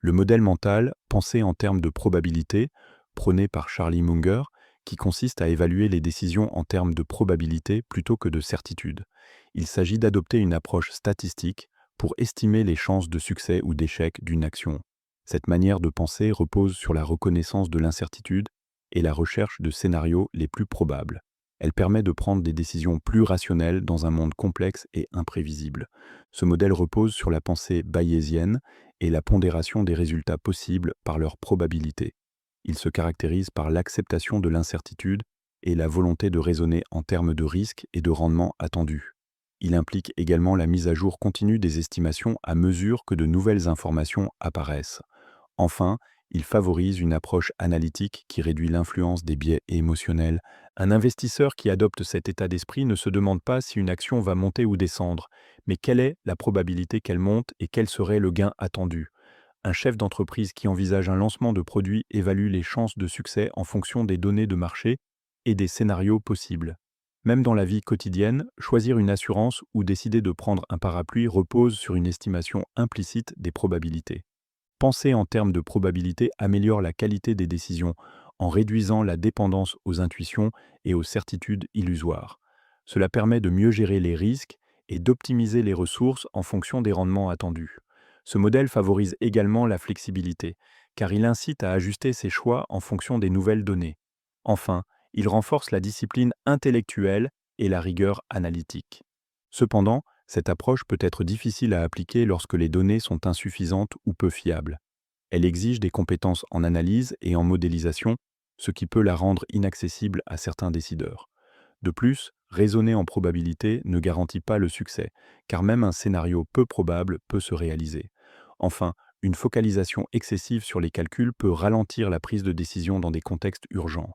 Le modèle mental, pensé en termes de probabilité, prôné par Charlie Munger, qui consiste à évaluer les décisions en termes de probabilité plutôt que de certitude. Il s'agit d'adopter une approche statistique pour estimer les chances de succès ou d'échec d'une action. Cette manière de penser repose sur la reconnaissance de l'incertitude et la recherche de scénarios les plus probables. Elle permet de prendre des décisions plus rationnelles dans un monde complexe et imprévisible. Ce modèle repose sur la pensée bayésienne et la pondération des résultats possibles par leur probabilité. Il se caractérise par l'acceptation de l'incertitude et la volonté de raisonner en termes de risque et de rendement attendus. Il implique également la mise à jour continue des estimations à mesure que de nouvelles informations apparaissent. Enfin, il favorise une approche analytique qui réduit l'influence des biais émotionnels. Un investisseur qui adopte cet état d'esprit ne se demande pas si une action va monter ou descendre, mais quelle est la probabilité qu'elle monte et quel serait le gain attendu. Un chef d'entreprise qui envisage un lancement de produit évalue les chances de succès en fonction des données de marché et des scénarios possibles. Même dans la vie quotidienne, choisir une assurance ou décider de prendre un parapluie repose sur une estimation implicite des probabilités. Penser en termes de probabilité améliore la qualité des décisions en réduisant la dépendance aux intuitions et aux certitudes illusoires. Cela permet de mieux gérer les risques et d'optimiser les ressources en fonction des rendements attendus. Ce modèle favorise également la flexibilité, car il incite à ajuster ses choix en fonction des nouvelles données. Enfin, il renforce la discipline intellectuelle et la rigueur analytique. Cependant, cette approche peut être difficile à appliquer lorsque les données sont insuffisantes ou peu fiables. Elle exige des compétences en analyse et en modélisation, ce qui peut la rendre inaccessible à certains décideurs. De plus, raisonner en probabilité ne garantit pas le succès, car même un scénario peu probable peut se réaliser. Enfin, une focalisation excessive sur les calculs peut ralentir la prise de décision dans des contextes urgents.